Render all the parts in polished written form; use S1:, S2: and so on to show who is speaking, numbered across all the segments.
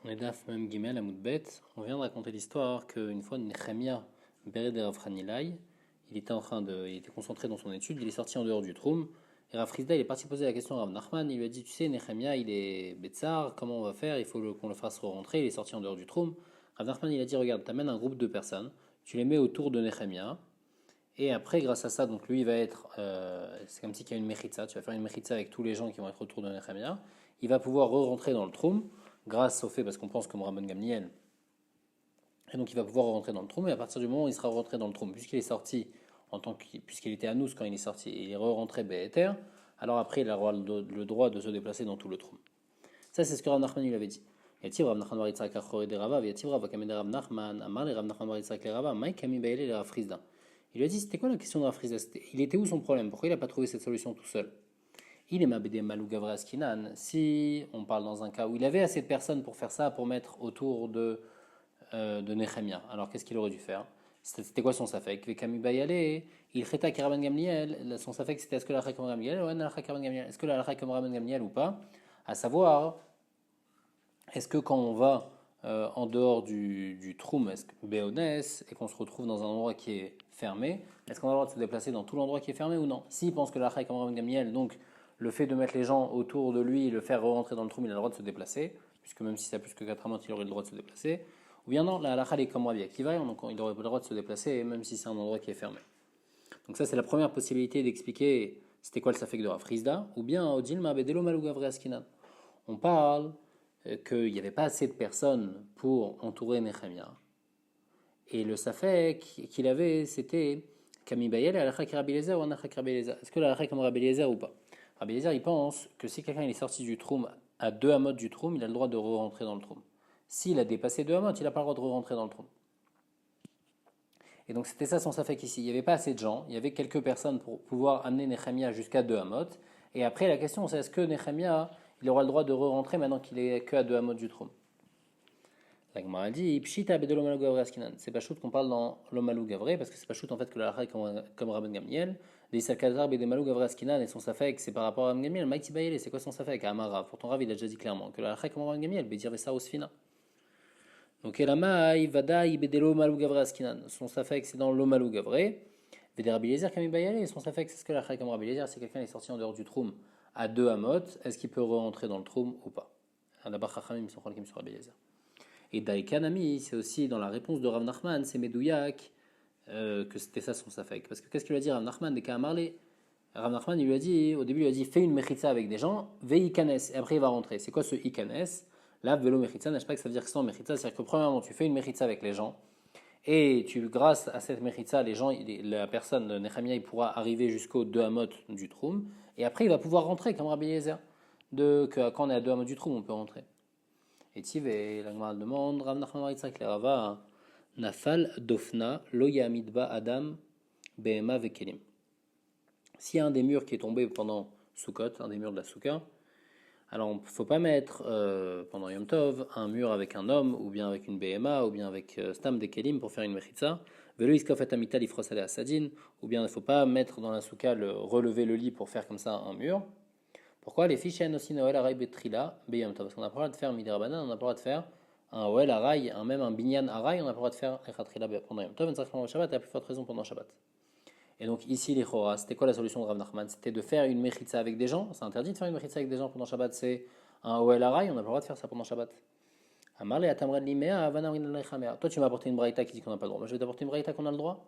S1: Et Daf Mem Gimel Amoudbet, on vient de raconter l'histoire qu'une fois Nechemia Bered et Rav Hanilai, il était concentré dans son étude, il est sorti en dehors du Troum, et Rav Frisda il est parti poser la question à Rav Nachman, il lui a dit, tu sais, Nechemia il est Betsar, comment on va faire, il faut qu'on le fasse re-rentrer, il est sorti en dehors du Troum. Rav Nachman il a dit, regarde, tu amènes un groupe de personnes, tu les mets autour de Nechemia, et après, grâce à ça, donc lui, il va être, c'est comme si il y a une mechitza, tu vas faire une mechitza avec tous les gens qui vont être autour de Nechemia. Il va pouvoir re-rentrer dans le troum, grâce au fait, parce qu'on pense comme Rabban Gamliel, et donc il va pouvoir rentrer dans le troum, et à partir du moment où il sera rentré dans le troum, puisqu'il est sorti, puisqu'il était à nous quand il est sorti, et il est re-rentré Be'eter, alors après, il aura le droit de se déplacer dans tout le troum. Ça, c'est ce que Rav Nachman lui avait dit. Yativ Rav Nachman bar Yitzhak achoré de Rava, Yativ Rav Akamed Rav Nachman, Amar le Rav Nachman bar Yitzhak le Rava, Maï Kami Baele le Rav Frisda. Il lui a dit, c'était quoi la question de Rav Frisda? Il était où son problème? Pourquoi il n'a pas trouvé cette solution tout seul? Il est Mabede Malou Gavre Askinan. Si on parle dans un cas où il avait assez de personnes pour faire ça, pour mettre autour de Nechemia, alors qu'est-ce qu'il aurait dû faire? C'était quoi son safek? Vekami Bayale, il cheta Karaban Gamliel, son safek c'était est-ce que la comme Gamliel ou est-ce que la comme Rabban Gamliel ou pas? À savoir, est-ce que quand on va en dehors du Troum, est-ce que Béonès, et qu'on se retrouve dans un endroit qui est fermé, est-ce qu'on a le droit de se déplacer dans tout l'endroit qui est fermé ou non? S'il pense que la comme Rabban Gamliel, donc le fait de mettre les gens autour de lui, le faire rentrer dans le Troum, il a le droit de se déplacer, puisque même si ça a plus que 4 amotes, il aurait le droit de se déplacer. Ou bien non, la halakha est comme Rabbi Akiva, donc il aurait le droit de se déplacer, même si c'est un endroit qui est fermé. Donc ça, c'est la première possibilité d'expliquer c'était quoi le safek de Rav Frisda, ou bien Odilma Bedelo Malou Gavre Askinan. On parle qu'il n'y avait pas assez de personnes pour entourer Nechemia. Et le safek qu'il avait, c'était Kami Bayel et Alachak Rabbi Eliezer ou Anachak Rabbi Eliezer. Est-ce que l'Alachak comme Rabbi Eliezer ou pas? Rabbi Eliezer, il pense que si quelqu'un est sorti du Troum à 2 amotes du Troum, il a le droit de re-rentrer dans le Troum. S'il a dépassé 2 amotes, il n'a pas le droit de re-rentrer dans le Troum. Et donc c'était ça son safek ici. Il n'y avait pas assez de gens, il y avait quelques personnes pour pouvoir amener Nechemia jusqu'à 2 amotes. Et après, la question c'est est-ce que Nechemia, il aura le droit de re-rentrer maintenant qu'il est que à 2 amotes du Troum? La Gemara dit Pshita bedelo malou gavre askinan. C'est pas shoot qu'on parle dans l'omalou gavre parce que c'est pas shoot en fait que la halakha est comme Rabban Gamliel. Des salkazar bedé malou gavre askinan et son safek c'est par rapport à Rabban Gamliel. Maïti bayele c'est quoi son safek? Amara. Pourtant Rav il a déjà dit clairement que la halakha est comme Rabban Gamliel. Bedir vesa osfina. Donc elamaï vadaï bedelo malou gavre askinan. Son safek c'est dans l'omalou gavre. Veder Rabbi Eliezer kami bayele. Son safek c'est ce que la halakha est comme Rabbi Eliezer. Si quelqu'un est sorti en dehors du troum à 2 amot, est-ce qu'il peut rentrer dans le troum ou pas? D'abord chachamim sont chalkim sur Rabbi Eliezer. Et Daïkanami, c'est aussi dans la réponse de Rav Nachman, c'est Medouyak, que c'était ça son safek. Parce que qu'est-ce qu'il lui a dit Rav Nachman dès qu'à Marley? Rav Nachman, il lui a dit, au début, il lui a dit fais une mechitza avec des gens, ve ikanes, et après il va rentrer. C'est quoi ce ikanes? Là, velo mechitza, n'est-ce pas que ça veut dire que c'est en mechitza? C'est-à-dire que premièrement, tu fais une mechitza avec les gens, et grâce à cette mechitza, les gens, la personne, Nechemia, il pourra arriver jusqu'aux 2 amot du troum, et après il va pouvoir rentrer, comme Rabbi Eliezer. Quand on est à 2 amot du troum, on peut rentrer. Et Tive, la Gemara demande, Rav Nachman bar Yitzhak le Rava, Nafal dofna lo yamidba adam behema vekelim. S'il y a un des murs qui est tombé pendant Sukkot, un des murs de la Souka, alors il ne faut pas mettre pendant Yom Tov un mur avec un homme, ou bien avec une behema, ou bien avec stam de kelim pour faire une mechitza. Velo iskof et amital ifrosale asadin, ou bien il ne faut pas mettre dans la Souka relever le lit pour faire comme ça un mur. Pourquoi les fiches aussi Noël araï betrila beyam tov? Parce qu'on n'a pas le droit de faire midi rabanan, on n'a pas le droit de faire un Oel araï, même un binyan araï, on n'a pas le droit de faire echatrila pendant Yom Tov, pendant Shabbat, et à plus forte raison pendant Shabbat. Et donc ici les Chora, c'était quoi la solution de Rav Nachman? C'était de faire une mechitza avec des gens. C'est interdit de faire une mechitza avec des gens pendant Shabbat, c'est un Oel araï, on n'a pas le droit de faire ça pendant Shabbat. Amar le atamred limea avana rinalchamea. Toi tu m'as apporté une braïta qui dit qu'on n'a pas le droit. Moi je vais t'apporter une braïta qu'on a le droit.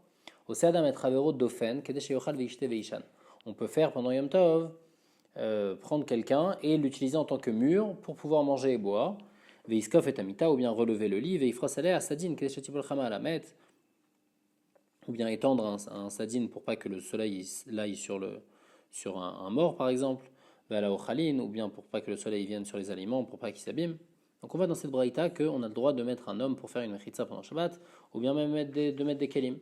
S1: Au Seadam et Travero dofen, kedesh yochal veishte veishan. On peut faire pendant Yom Tov prendre quelqu'un et l'utiliser en tant que mur pour pouvoir manger et boire. Veiskov et tamita, ou bien relever le lit, veifrosalé à sadine, kedeshatibol chama à la met, ou bien étendre un sadine pour pas que le soleil aille sur un mort par exemple, la ochalin, ou bien pour pas que le soleil vienne sur les aliments, pour pas qu'ils s'abîment. Donc on va dans cette braïta qu'on a le droit de mettre un homme pour faire une mechitza pendant Shabbat, ou bien même de mettre des kelim.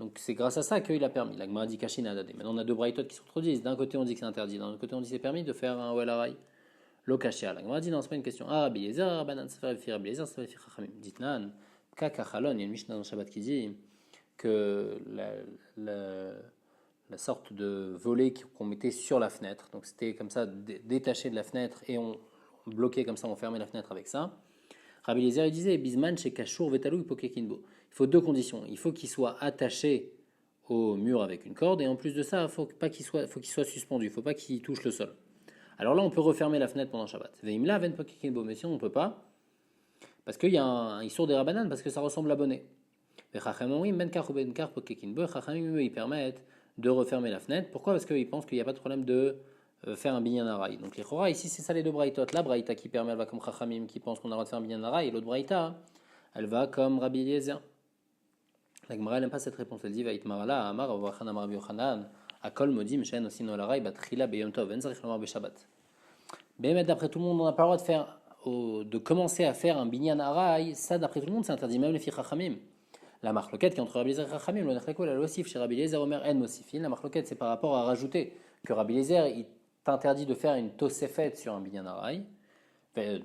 S1: Donc c'est grâce à ça qu'il a permis. La Gemara dit Kashin Adade. Maintenant on a deux braïtot qui se contredisent. D'un côté on dit que c'est interdit, d'un autre côté on dit que c'est permis de faire un Welaray. Lo Kashia. La Gemara dit non, c'est pas une question. Ah, Rabbi Yezer, Rabbanan Sefer Efi Rabbi Yezer, Sefer Efi Chachamim. Ditnan, Kakachalon, il y a une Mishnah dans le Shabbat qui dit que la sorte de volet qu'on mettait sur la fenêtre, donc c'était comme ça détaché de la fenêtre et bloquer comme ça, on fermer la fenêtre avec ça. Rabbi Eliezer il disait Bisman chez Kashour Vetalou Hipokekinbo. Il faut deux conditions. Il faut qu'il soit attaché au mur avec une corde et en plus de ça, faut qu'il soit suspendu. Il ne faut pas qu'il touche le sol. Alors là, on peut refermer la fenêtre pendant Shabbat. Veimla ven Pokekinbo. Mais sinon, on ne peut pas parce qu'il y a un issour des rabbanan parce que ça ressemble à bonnet. Les Chachamim benkar ou benkar Pokekinbo. Chachamim ils permettent de refermer la fenêtre. Pourquoi? Parce qu'ils pensent qu'il n'y a pas de problème de faire un binyan araï. Donc les chora, ici c'est ça les deux braïtot. La braïta qui permet, elle va comme Chachamim qui pense qu'on a le droit de faire un binyan araï, et l'autre braïta, elle va comme Rabbi Eliezer. La Gemara n'aime pas cette réponse. Elle dit Vaït Marala, Amar, Avachan, Amar Rabbi Yochanan, Akol Modim, Shen, Osino Laraï, Batrila, Beyom Tov, Enzarich Lamar Beshabbat. Mais d'après tout le monde, on n'a pas le droit de faire, de commencer à faire un binyan araï. Ça, d'après tout le monde, c'est interdit, même les filles Chachamim. La marloquette qui est entre Rabbi Eliezer et Chachamim, le Necheko, la Losif, chez Rabbi Eliezer, Omer, En Mosifin. La marloquette, c'est par rapport à rajouter que Rabbi Eliezer, il t'interdit de faire une tosefet sur un binyan araï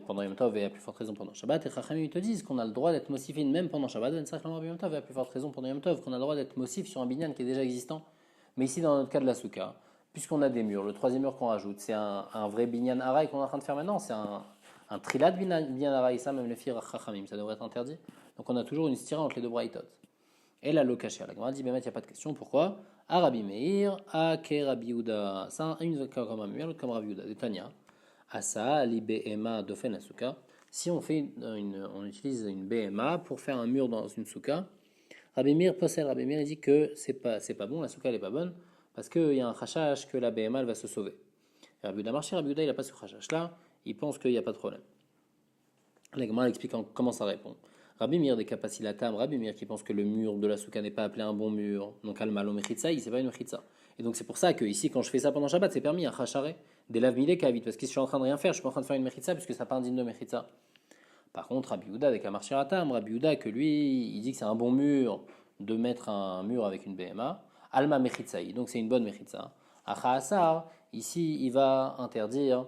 S1: pendant Yom Tov et à plus forte raison pendant Shabbat. Et Chachamim ils te disent qu'on a le droit d'être mosifin même pendant Shabbat. Et à plus forte raison pendant Yom Tov qu'on a le droit d'être mosif sur un binyan qui est déjà existant. Mais ici dans notre cas de la souka, puisqu'on a des murs, le troisième mur qu'on rajoute, c'est un vrai binyan araï qu'on est en train de faire maintenant. C'est un trilat binyan araï, ça même les filles Chachamim, ça devrait être interdit. Donc on a toujours une stira entre les deux braïtot. Et la lokashia, la Gemara dit, il n'y a pas de question. Pourquoi? A Rabbi Meir, a ke Rabbi Yehuda. Ça, une comme un mur, l'autre comme Rabbi Yehuda. De Tanya. Asa, li BMA dofen la souka. Si on on utilise une BMA pour faire un mur dans une souka, Rabbi Meir possède. Rabbi Meir il dit que c'est pas bon, la souka elle est pas bonne, parce qu'il y a un chachach que la BMA elle va se sauver. Et Rabbi Yehuda marché, Rabbi Yehuda il n'a pas ce chachach là, il pense qu'il n'y a pas de problème. La Gemara explique comment ça répond. Rabbi Meir des Kapassilatam, Rabbi Meir qui pense que le mur de la souka n'est pas appelé un bon mur, donc al-malo mechitza, il c'est pas une mechitza. Et donc c'est pour ça que ici quand je fais ça pendant Shabbat, c'est permis à chacharé des lav-milé kavit, parce que si je suis en train de rien faire, je suis pas en train de faire une mechitza puisque ça pas indigne de mechitza. Par contre, Rabbi Yehuda avec Amarshiratam, Rabbi Yehuda que lui, il dit que c'est un bon mur de mettre un mur avec une BMA, alma mechitzaï, donc c'est une bonne mechitza. Acha Asar, ici il va interdire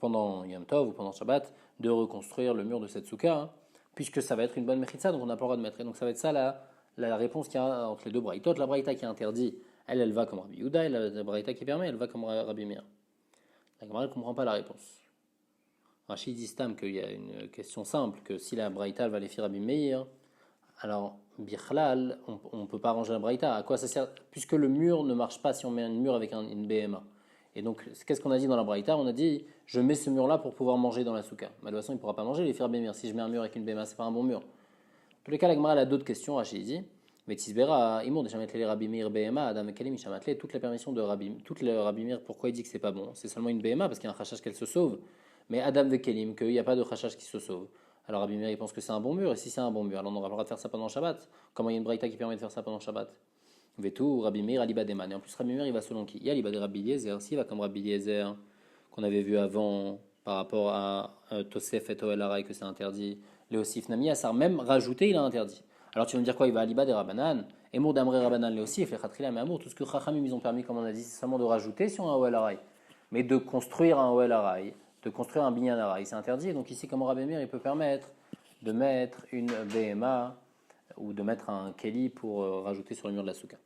S1: pendant Yom Tov ou pendant Shabbat de reconstruire le mur de cette souka, puisque ça va être une bonne mechitza, donc on n'a pas le droit de mettre. Et donc ça va être ça la réponse qu'il y a entre les deux braïtot. La braïta qui interdit, elle va comme Rabbi Yehuda, et la braïta qui permet, elle va comme Rabbi Meir. La Gemara ne comprend pas la réponse. Rachid dit stam qu'il y a une question simple, que si la braïta va les faire Rabbi Meir, alors bichlal, on ne peut pas arranger la braïta. À quoi ça sert? Puisque le mur ne marche pas si on met un mur avec une BMA. Et donc, qu'est-ce qu'on a dit dans la braïta? On a dit, je mets ce mur-là pour pouvoir manger dans la souka. Mais de toute façon, il ne pourra pas manger les faire Rabbi Meir. Si je mets un mur avec une BMA, c'est pas un bon mur. En tous les cas, la Gemara a d'autres questions. Rachid dit, mais Tisbera, Imour déjà mettre les Rabbi Meir BMA, Adam Kalim, Ishamatle, toute la permission de toute le Rabbi Meir. Pourquoi il dit que c'est pas bon? C'est seulement une BMA parce qu'il y a un chachach qu'elle se sauve. Mais Adam Vekelim, qu'il n'y a pas de chachach qui se sauve. Alors Rabbi Meir il pense que c'est un bon mur. Et si c'est un bon mur, alors on n'aura pas le droit de faire ça pendant Shabbat. Comment il y a une braïta qui permet de faire ça pendant Shabbat? Vetou, Rabbi Meir, Aliba Deman. Et en plus, Rabbi Meir, il va selon qui? Il y a Aliba de Rabbi Eliezer. S'il va comme Rabbi Eliezer, qu'on avait vu avant par rapport à Tosef et Toel Arai, que c'est interdit, Léosif Nami Asar, même rajouté, il a interdit. Alors tu vas me dire quoi? Il va Aliba des Rabanan, Emour d'Amré Rabanan Léosif, les Khatrila, mais Amour, tout ce que Chachamim ils ont permis, comme on a dit, c'est seulement de rajouter sur un Oel Arai. Mais de construire un Oel Arai, de construire un Binyan Arai, c'est interdit. Donc ici, comme Rabbi Meir, il peut permettre de mettre une BMA ou de mettre un Keli pour rajouter sur le mur de la souka.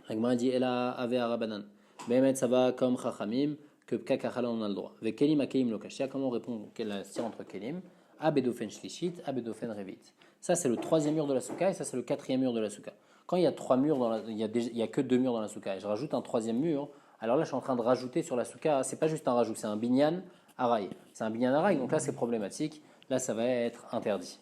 S1: La Gemara dit Ela ave arabanan. Behemet ça va comme Chachamim que Kakachala on a le droit. Avec Kelim Akelim Lokashia, comment on répond quelle la stire entre Kelim? Abedofen Shlishit, Abedofen Revit. Ça c'est le troisième mur de la souka et ça c'est le quatrième mur de la souka. Quand il y a trois murs il y a que deux murs dans la souka et je rajoute un troisième mur, alors là je suis en train de rajouter sur la souka. C'est pas juste un rajout, c'est un binyan araï. C'est un binyan araï, donc là c'est problématique. Là ça va être interdit.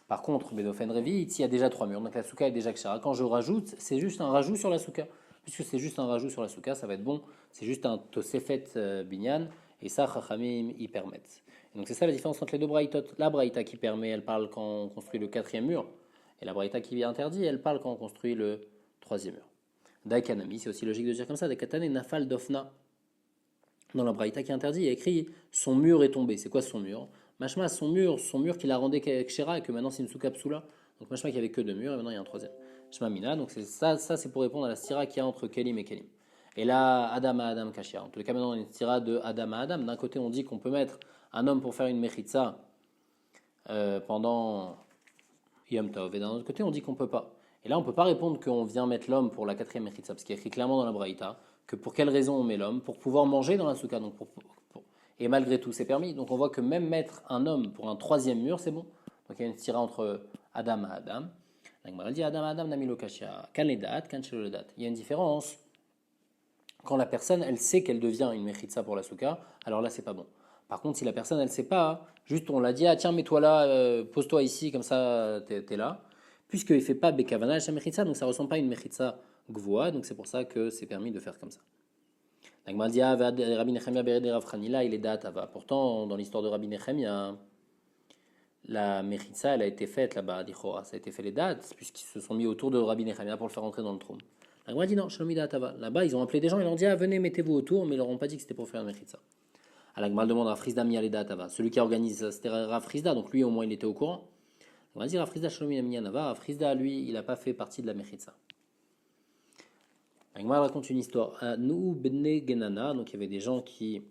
S1: Par contre, Bedofen Revit, il y a déjà trois murs, donc la souka est déjà kshara. Quand je rajoute, c'est juste un rajout sur la souka. Puisque c'est juste un rajout sur la souka, ça va être bon. C'est juste un tosefet binyan, et ça, Chachamim y permettent. Et donc c'est ça la différence entre les deux braïtot. La braïta qui permet, elle parle quand on construit le quatrième mur, et la braïta qui interdit, elle parle quand on construit le troisième mur. Daikanami, c'est aussi logique de dire comme ça, Daikatane Nafal Dofna. Dans la braïta qui interdit, il y a écrit son mur est tombé. C'est quoi son mur? Mashma, son mur qui l'a rendu Kshera et que maintenant c'est une souka psoula. Donc Mashma qui avait que deux murs et maintenant il y a un troisième. Shma Mina, donc ça c'est pour répondre à la stira qu'il y a entre Kelim et Kelim. Et là, Adam à Adam Kashia. En tout cas, maintenant on a une stira de Adam à Adam. D'un côté, on dit qu'on peut mettre un homme pour faire une mechitza pendant Yom Tov. Et d'un autre côté, on dit qu'on peut pas. Et là, on peut pas répondre qu'on vient mettre l'homme pour la quatrième mechitza, parce qu'il y a écrit clairement dans la braïta que pour quelle raison on met l'homme? Pour pouvoir manger dans la souka, donc et malgré tout c'est permis. Donc on voit que même mettre un homme pour un troisième mur, c'est bon. Donc il y a une stira entre Adam et Adam. La Gemara dit Adam Adam Namilo Kashia, kan les dates, kan shelo les dates. Il y a une différence quand la personne elle sait qu'elle devient une mechitza pour la souka, alors là c'est pas bon. Par contre, si la personne elle sait pas, juste on l'a dit, ah tiens mets-toi là, pose-toi ici, comme ça t'es là, puisqu'il fait pas bekavana la mechitza, donc ça ressemble pas à une mechitza gvoa, donc c'est pour ça que c'est permis de faire comme ça. La Gemara dit Rabbi Nechemia bered Rav Chanila, il est datava. Pourtant, dans l'histoire de Rabbi Nechemia, la mechitza elle a été faite là-bas, d'Ichora, ça a été fait les dates, puisqu'ils se sont mis autour de Rabbi Nechemia pour le faire entrer dans le trône. La Gemara dit non, Shlomi datava. Là-bas, ils ont appelé des gens, ils leur ont dit ah, venez, mettez-vous autour, mais ils leur ont pas dit que c'était pour faire une mechitza. La Gemara demande à Frisda Mialeda Tava. Celui qui organise ça, c'était Rav Frisda, donc lui au moins il était au courant. On va dire Rav Frisda Shlomi Mianava. Rav Frisda, lui, il n'a pas fait partie de la mechitza. La Gemara raconte une histoire. Nous Bene Genana, donc il y avait des gens qui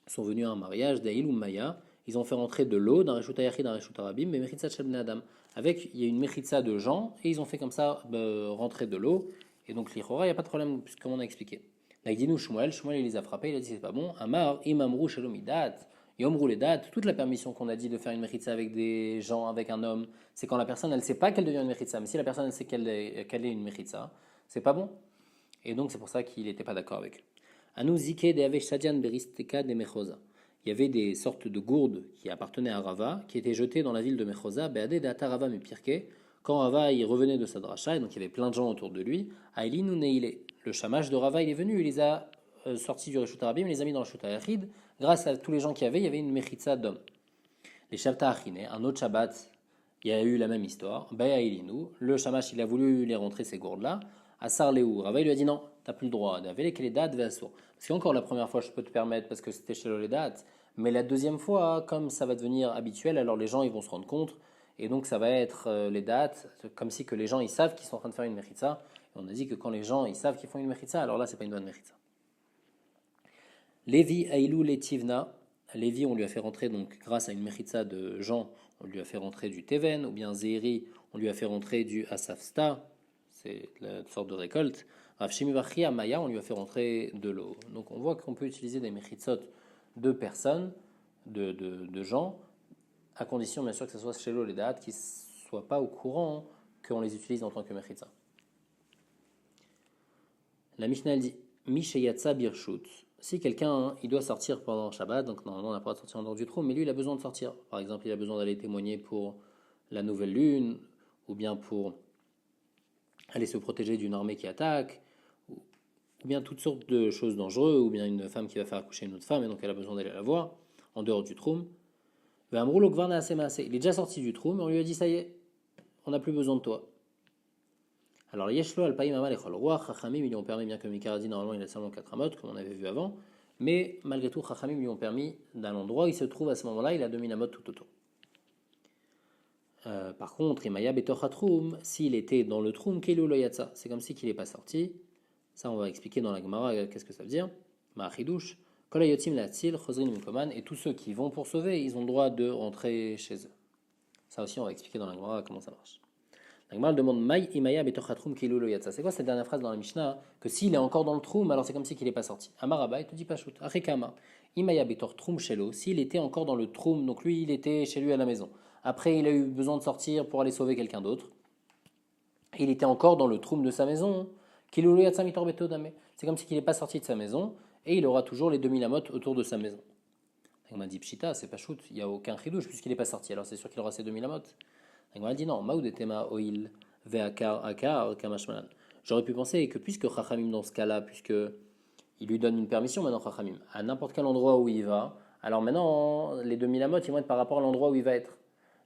S1: sont venus à un mariage, d'Aïl ou Maya. Ils ont fait rentrer de l'eau d'un Reshuta Yachid, d'un Reshuta Rabim, mais mechitza Shel Bnei Adam. Avec, il y a une mechitza de gens, et ils ont fait comme ça rentrer de l'eau. Et donc l'Ichora, il n'y a pas de problème, comme on a expliqué. Naïdinu Shmuel, Shmuel il les a frappés, il a dit c'est pas bon. Amar, Imamru Shalomidat, Yomru les dates, toute la permission qu'on a dit de faire une mechitza avec des gens, avec un homme, c'est quand la personne elle sait pas qu'elle devient une mechitza, mais si la personne elle sait qu'elle est une mechitza, c'est pas bon. Et donc c'est pour ça qu'il n'était pas d'accord avec eux. Anu Zike de Avesh Sadian Beristeka de Mechosa. Il y avait des sortes de gourdes qui appartenaient à Rava, qui étaient jetées dans la ville de Mechosa, Beade de Atarava Mepirke. Quand Rava il revenait de sa dracha, et donc il y avait plein de gens autour de lui, Aïlin ou Neile. Le shamash de Rava il est venu, il les a sortis du Reshut Arabim, il les a mis dans le Reshut Yachid. Grâce à tous les gens qu'il y avait une mechitza d'hommes. Les Shabta Achine, un autre Shabbat, il y a eu la même histoire. Baya Aïlinou, le shamash il a voulu les rentrer ces gourdes-là. Asar Léou, Rava il lui a dit non, t'as plus le droit. D'avec les dates, Veasur. Parce qu'encore la première fois je peux te permettre parce que c'était chez les dates. Mais la deuxième fois, comme ça va devenir habituel, alors les gens ils vont se rendre compte. Et donc ça va être les dates, comme si que les gens ils savent qu'ils sont en train de faire une mechitza. Et on a dit que quand les gens ils savent qu'ils font une mechitza, alors là c'est pas une bonne mechitza. Lévi Aïlou Letivna, Lévi on lui a fait rentrer donc grâce à une mechitza de Jean, on lui a fait rentrer du Teven, ou bien Zéhiri, on lui a fait rentrer du Asafsta, c'est la sorte de récolte. Rav Shimi Bachia Maya, on lui a fait rentrer de l'eau. Donc on voit qu'on peut utiliser des mechitzot de personnes, de gens, à condition bien sûr que ce soit chez les dates, qui ne soient pas au courant qu'on les utilise en tant que mechitza. La Mishnah elle dit Misheyatsa Birshut. Si quelqu'un il doit sortir pendant Shabbat, donc normalement on n'a pas de sortir en dehors du trou, mais lui il a besoin de sortir. Par exemple, il a besoin d'aller témoigner pour la nouvelle lune, ou bien pour aller se protéger d'une armée qui attaque, ou bien toutes sortes de choses dangereuses, ou bien une femme qui va faire accoucher une autre femme et donc elle a besoin d'aller la voir en dehors du troum. Il est déjà sorti du troum, on lui a dit ça y est, on n'a plus besoin de toi. Alors Yeshlo Alpaïm Amal et Roi, Chachamim lui ont permis, bien que Mikara dit normalement il a seulement 4 amot, comme on avait vu avant, mais malgré tout Chachamim lui ont permis d'un endroit où il se trouve à ce moment-là, il a 2000 amot tout autour. Par contre, Imaya Betochatroum, s'il était dans le troum, Keilu Loyatsa, c'est comme si qu'il n'est pas sorti. Ça, on va expliquer dans la Gemara qu'est-ce que ça veut dire. Ma'achidouche, Kolayotim Latzil, Chosrin Mikoman, et tous ceux qui vont pour sauver, ils ont le droit de rentrer chez eux. Ça aussi, on va expliquer dans la Gemara comment ça marche. La Gemara demande Maï Imaya Betochatroum Keilu Loyatsa. C'est quoi cette dernière phrase dans la Mishnah? Que s'il est encore dans le troum, alors c'est comme si qu'il n'est pas sorti. Amaraba, il te dit pas shoot. Achekama, Imaya Betortroum Shelo, s'il était encore dans le troum, donc lui, il était chez lui à la maison. Après, il a eu besoin de sortir pour aller sauver quelqu'un d'autre. Il était encore dans le troum de sa maison. C'est comme si il n'est pas sorti de sa maison et il aura toujours les 2000 amot autour de sa maison. On m'a dit Pshita, c'est pas shoot, il n'y a aucun chidouche puisqu'il n'est pas sorti. Alors c'est sûr qu'il aura ses 2000 amot. On m'a dit non, Maoudetema oil ve'akar kamashmalan. J'aurais pu penser que puisque Chachamim dans ce cas-là, puisque il lui donne une permission maintenant Chachamim, à n'importe quel endroit où il va, alors maintenant les 2000 amot ils vont être par rapport à l'endroit où il va être.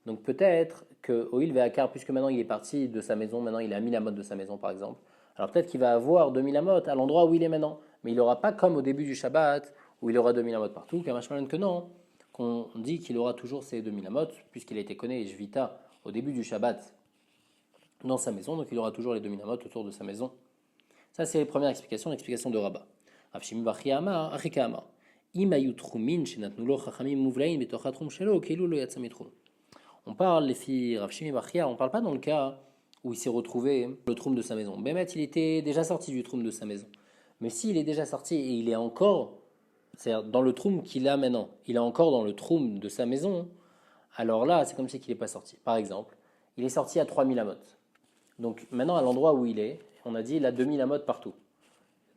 S1: Donc peut-être que Oil Ve'akar, puisque maintenant il est parti de sa maison, maintenant il a 1000 amot de sa maison par exemple, alors peut-être qu'il va avoir 2000 amot à l'endroit où il est maintenant, mais il n'aura pas comme au début du Shabbat, où il aura 2000 amot partout, Kamashmalan que non, qu'on dit qu'il aura toujours ces 2000 amot, puisqu'il a été connu Jvita au début du Shabbat dans sa maison, donc il aura toujours les 2000 amot autour de sa maison. Ça c'est la première explication, l'explication de Rabat. Rav Shimi Bachia Amar, Achika Amar, Imayu Trumin, Shenatnu lo Chachamim Muvlaim, Betochatrum Shelo, Keilu lo Yatsa Mitrum. On parle, les filles Rav Shimi Bachia, on ne parle pas dans le cas où il s'est retrouvé dans le troum de sa maison. Bémet, il était déjà sorti du troum de sa maison. Mais s'il est déjà sorti et il est encore c'est-à-dire dans le troum qu'il a maintenant, il est encore dans le troum de sa maison, alors là, c'est comme si qu'il n'est pas sorti. Par exemple, il est sorti à 3000 amot. Donc maintenant, à l'endroit où il est, on a dit il a 2000 amot partout.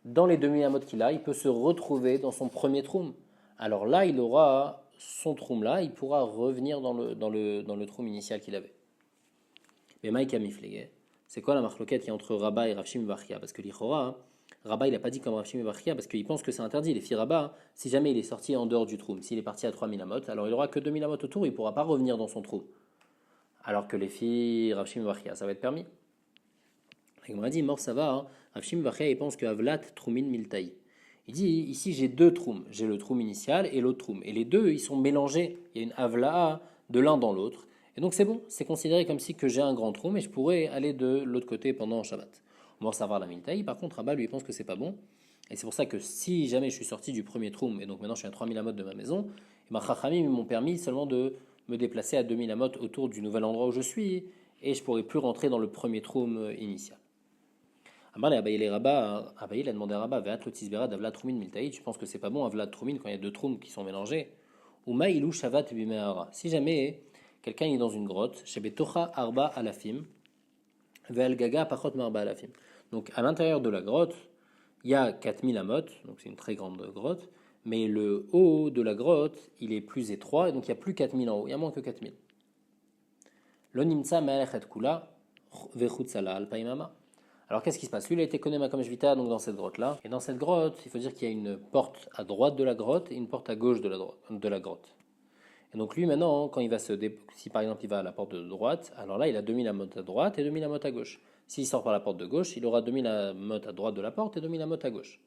S1: Dans les 2000 amot qu'il a, il peut se retrouver dans son premier troum. Alors là, il aura son troum là, il pourra revenir dans le troum initial qu'il avait. Mais Maïka Miflege, c'est quoi la marloquette qui est entre Rabat et Rav Shimon bar Chiya? Parce que l'Ichora, Rabat il n'a pas dit comme Rav Shimon bar Chiya parce qu'il pense que c'est interdit. Les filles Rabat, si jamais il est sorti en dehors du troum, s'il est parti à 3000 amot, alors il aura que 2000 amot autour, il ne pourra pas revenir dans son troum. Alors que les filles Rav Shimon bar Chiya, ça va être permis. Il m'a dit, mort ça va, hein. Rav Shimon bar Chiya, il pense que Avlat Troumin Miltaï. Il dit, ici j'ai deux troums, j'ai le troum initial et l'autre troum. Et les deux, ils sont mélangés. Il y a une Avla de l'un dans l'autre. Et donc c'est bon, c'est considéré comme si que j'ai un grand troum et je pourrais aller de l'autre côté pendant Shabbat. Mort savoir la Miltaï, par contre, Rabat lui pense que c'est pas bon. Et c'est pour ça que si jamais je suis sorti du premier troum, et donc maintenant je suis à 3000 amot de ma maison, et ma Chachamim m'ont permis seulement de me déplacer à 2000 amot autour du nouvel endroit où je suis, et je pourrais plus rentrer dans le premier troum initial. Abaye a demandé à Rabat, Veat lotisbera d'Avlat Troumin Miltaï, tu penses que c'est pas bon Avlat Troumin quand il y a deux troums qui sont mélangés? Ou Maïlou Shavat Bimehara. Si jamais quelqu'un est dans une grotte, Shebetocha Arba Alafim, Ve'al Gaga Pachot Marba Alafim. Donc à l'intérieur de la grotte, il y a 4000 amot, donc c'est une très grande grotte, mais le haut de la grotte, il est plus étroit, et donc il n'y a plus 4000 en haut, il y a moins que 4000. Lo Nimtsa Me'alechet Kula, Vechutzala Alpaimama. Alors qu'est-ce qui se passe? Lui, il a été connu comme Shvita, donc dans cette grotte-là. Et dans cette grotte, il faut dire qu'il y a une porte à droite de la grotte et une porte à gauche de la grotte. Et donc lui, maintenant, quand il va si par exemple il va à la porte de droite, alors là, il a 2000 amot à droite et 2000 amot à gauche. S'il sort par la porte de gauche, il aura 2000 amot à droite de la porte et 2000 amot à gauche.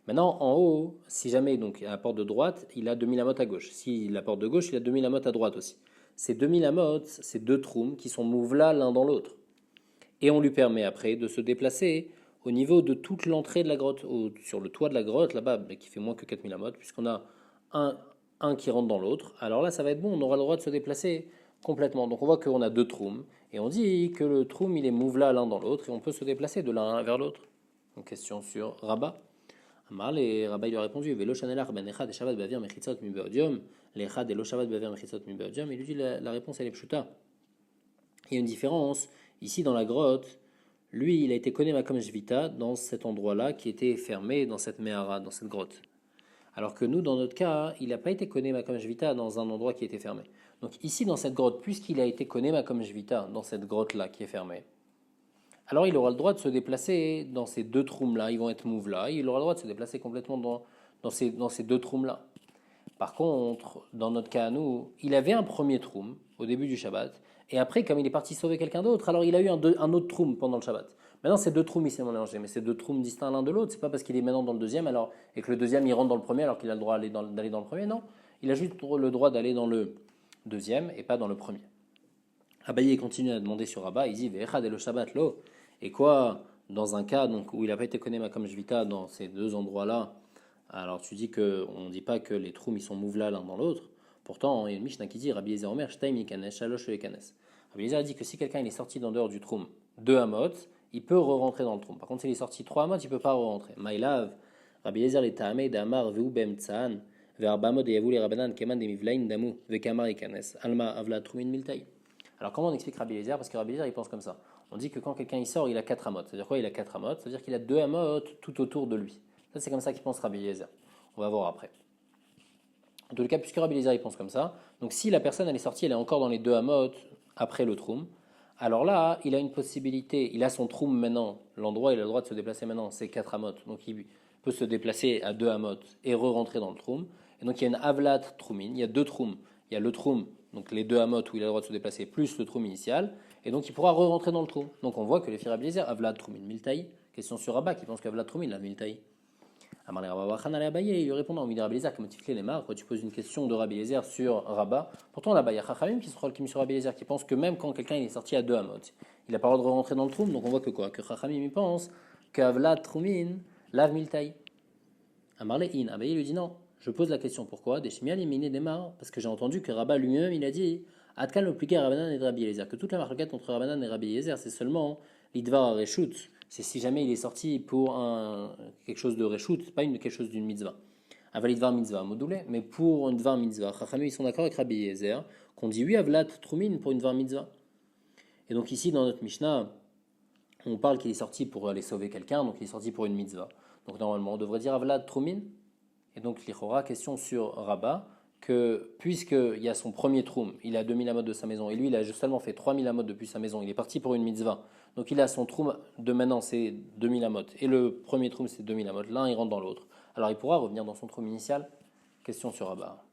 S1: Maintenant, en haut, si jamais donc à la porte de droite, il a 2000 amot à gauche. Si la porte de gauche, il a 2000 amot à droite aussi. Ces 2000 amot, c'est deux troums qui sont mouvla l'un dans l'autre. Et on lui permet après de se déplacer au niveau de toute l'entrée de la grotte, sur le toit de la grotte, là-bas, qui fait moins que 4000 amot, puisqu'on a un qui rentre dans l'autre. Alors là, ça va être bon, on aura le droit de se déplacer complètement. Donc on voit qu'on a deux troums, et on dit que le troum, il est mouvla l'un dans l'autre, et on peut se déplacer de l'un vers l'autre. Une question sur Rabat. Amar, et Rabat il lui a répondu, Velo Chanelach ben Echad et Shabbat Bavir Mechitzot Mibeodium, l'Echad et lo Shabbat Bavir Mechitzot Mibeodium. Il lui dit la réponse elle est pshuta. Il y a une différence. Ici, dans la grotte, lui, il a été connu comme Shvita dans cet endroit-là qui était fermé, dans cette Mehara, dans cette grotte. Alors que nous, dans notre cas, il n'a pas été connu comme Shvita dans un endroit qui était fermé. Donc ici, dans cette grotte, puisqu'il a été connu comme Shvita dans cette grotte-là qui est fermée, alors il aura le droit de se déplacer dans ces deux troums-là, ils vont être mouv-là, il aura le droit de se déplacer complètement dans ces deux troums-là. Par contre, dans notre cas à nous, il avait un premier troum au début du Shabbat, et après, comme il est parti sauver quelqu'un d'autre, alors il a eu un autre troum pendant le Shabbat. Maintenant, ces deux troums, ils s'est mélangé, mais ces deux troums distincts l'un de l'autre, c'est pas parce qu'il est maintenant dans le deuxième, alors, et que le deuxième, il rentre dans le premier, alors qu'il a le droit d'aller dans le premier, non. Il a juste le droit d'aller dans le deuxième, et pas dans le premier. Abaye continue à demander sur Rabat, il dit, Ve'echad et le Shabbat lo. Et quoi, dans un cas donc, où il n'a pas été connu comme Jvita dans ces deux endroits-là, alors tu dis qu'on ne dit pas que les troums, ils sont mouvla l'un dans l'autre. Pourtant, il y a une Mishnah qui dit Rabbi Eliezer Omer, Shtaim Ikanes, Shalosh Ekanes. Rabbi Eliezer a dit que si quelqu'un il est sorti d'en dehors du troum 2 amot, il peut re-rentrer dans le troum. Par contre, s'il est sorti 3 amot, il ne peut pas re-rentrer. Maïlav, Rabbi Eliezer les Taamei d'Amar Veu Bem Tzaan, Verbamod et Yavou les Rabanan, Keman des Mivlain Damu, Vekamar Ekanes, Alma Avla Troumin Miltaï. Alors comment on explique Rabbi Eliezer? Parce que Rabbi Eliezer il pense comme ça. On dit que quand quelqu'un il sort, il a 4 amot. C'est-à-dire quoi? Il a 4 amot, c'est-à-dire qu'il a 2 amot tout autour de lui. Ça, c'est comme ça qu'il pense Rabbi Eliezer. On va voir après. En tout cas, puisque Rabbi Eliezer il pense comme ça, donc si la personne elle est sortie, elle est encore dans les 2 amot après le troum, alors là, il a une possibilité, il a son troum maintenant, l'endroit il a le droit de se déplacer maintenant, c'est 4 amot, donc il peut se déplacer à 2 amot et re-rentrer dans le troum. Et donc il y a une avlat troumin, il y a 2 troums, il y a le troum, donc les 2 amot où il a le droit de se déplacer, plus le troum initial, et donc il pourra re-rentrer dans le troum. Donc on voit que les filles Rabbi Eliezer, avlat troumin miltaï, question sur Rabat qui pense qu'avlat troumin la miltaï. Amar les Rabba il lui répond en Rabbi Eliezer, comme tiflé les marques, quand tu poses une question de Rabbi Eliezer sur Rabat, pourtant là-bas il y a Chachamim qui se relève sur Rabbi Eliezer, qui pense que même quand quelqu'un est sorti à 2 amot, il n'a pas le droit de rentrer dans le troum, donc on voit que quoi? Que Chachamim il pense qu'avlat troumin lav miltaï. Amar les in, Abaye lui dit non, je pose la question pourquoi? Des chimial yéminé des marques, parce que j'ai entendu que Rabat lui-même il a dit Atkan le plus Rabbanan et Rabbi Eliezer, que toute la marquette entre Rabbanan et Rabbi Eliezer c'est seulement l'idvar reshut. C'est si jamais il est sorti pour quelque chose de reshoot, pas quelque chose d'une mitzvah. Avalid Dvar Mitzvah, modulé, mais pour une Dvar Mitzvah, Chachamim, ils sont d'accord avec Rabbi Yezer, qu'on dit oui, Avlat Trumin pour une Dvar Mitzvah. Et donc ici, dans notre Mishnah, on parle qu'il est sorti pour aller sauver quelqu'un, donc il est sorti pour une Mitzvah. Donc normalement, on devrait dire Avlat Trumin. Et donc, l'Ichora, question sur Rabat, que puisqu'il y a son premier troum, il a 2000 amot de sa maison, et lui, il a seulement fait 3000 amot depuis sa maison, il est parti pour une mitzvah. Donc, il a son troum de maintenant, c'est 2000 amot, et le premier troum, c'est 2000 amot. L'un, il rentre dans l'autre. Alors, il pourra revenir dans son troum initial. Question sur Rabat.